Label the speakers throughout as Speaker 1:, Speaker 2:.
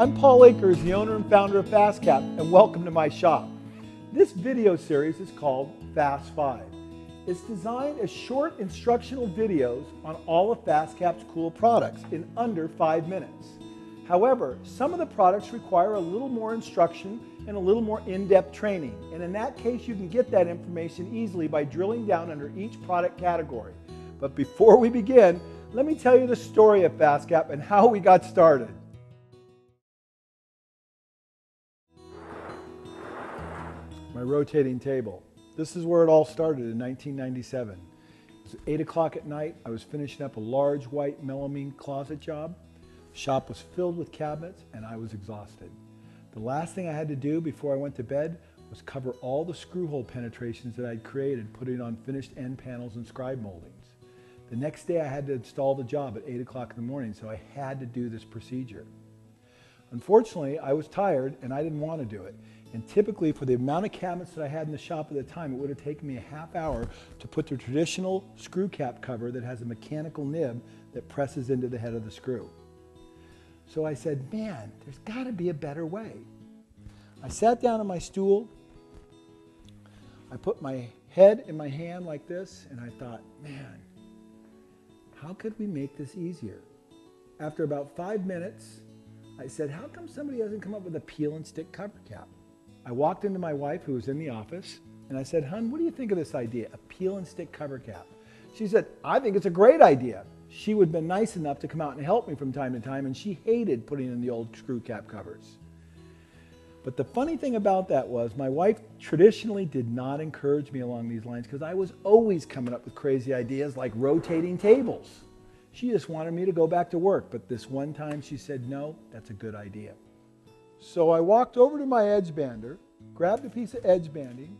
Speaker 1: I'm Paul Akers, the owner and founder of FastCap, and welcome to my shop. This video series is called Fast 5. It's designed as short instructional videos on all of FastCap's cool products in under 5 minutes. However, some of the products require a little more instruction and a little more in-depth training, and in that case you can get that information easily by drilling down under each product category. But before we begin, let me tell you the story of FastCap and how we got started. My rotating table. This is where it all started in 1997. It was 8 o'clock at night. I was finishing up a large white melamine closet job. The shop was filled with cabinets and I was exhausted. The last thing I had to do before I went to bed was cover all the screw hole penetrations that I'd created, putting on finished end panels and scribe moldings. The next day I had to install the job at 8 o'clock in the morning, so I had to do this procedure. Unfortunately, I was tired and I didn't want to do it. And typically, for the amount of cabinets that I had in the shop at the time, it would have taken me a half hour to put the traditional screw cap cover that has a mechanical nib that presses into the head of the screw. So I said, man, there's got to be a better way. I sat down on my stool, I put my head in my hand like this, and I thought, man, how could we make this easier? After about 5 minutes, I said, how come somebody hasn't come up with a peel and stick cover cap? I walked into my wife, who was in the office, and I said, "Hun, what do you think of this idea, a peel and stick cover cap?" She said, "I think it's a great idea." She would have been nice enough to come out and help me from time to time, and she hated putting in the old screw cap covers. But the funny thing about that was my wife traditionally did not encourage me along these lines because I was always coming up with crazy ideas like rotating tables. She just wanted me to go back to work, but this one time she said, "No, that's a good idea." So I walked over to my edge bander, grabbed a piece of edge banding,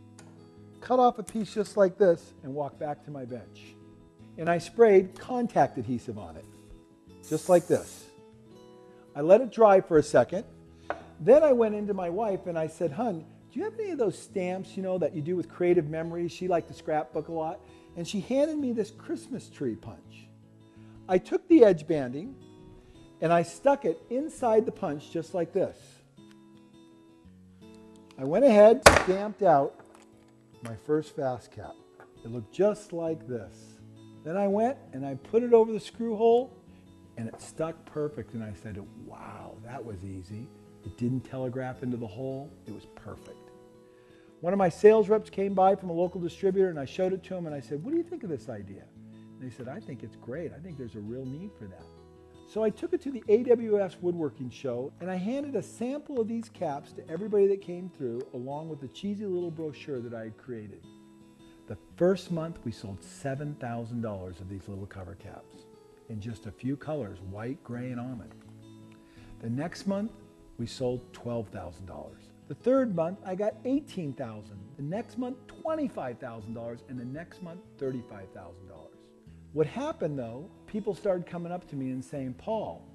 Speaker 1: cut off a piece just like this, and walked back to my bench. And I sprayed contact adhesive on it, just like this. I let it dry for a second. Then I went into my wife and I said, "Hun, do you have any of those stamps, that you do with creative memories?" She liked to scrapbook a lot. And she handed me this Christmas tree punch. I took the edge banding and I stuck it inside the punch just like this. I went ahead, stamped out my first FastCap. It looked just like this. Then I went and I put it over the screw hole and it stuck perfect. And I said, wow, that was easy. It didn't telegraph into the hole. It was perfect. One of my sales reps came by from a local distributor and I showed it to him and I said, "What do you think of this idea?" And they said, "I think it's great. I think there's a real need for that." So I took it to the AWS woodworking show and I handed a sample of these caps to everybody that came through, along with the cheesy little brochure that I had created. The first month we sold $7,000 of these little cover caps in just a few colors, white, gray, and almond. The next month we sold $12,000. The third month I got $18,000. The next month $25,000, and the next month $35,000. What happened though, people started coming up to me and saying, "Paul,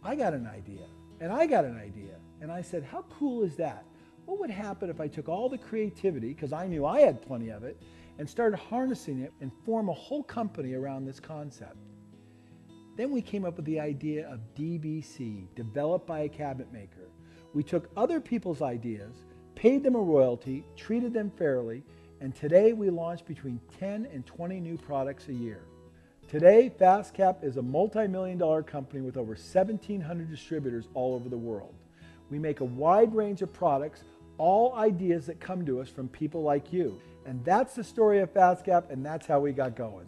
Speaker 1: I got an idea, and I got an idea." And I said, "How cool is that? What would happen if I took all the creativity, because I knew I had plenty of it, and started harnessing it and form a whole company around this concept?" Then we came up with the idea of DBC, developed by a cabinet maker. We took other people's ideas, paid them a royalty, treated them fairly, and today we launch between 10 and 20 new products a year. Today, FastCap is a multi-million-dollar company with over 1,700 distributors all over the world. We make a wide range of products, all ideas that come to us from people like you. And that's the story of FastCap, and that's how we got going.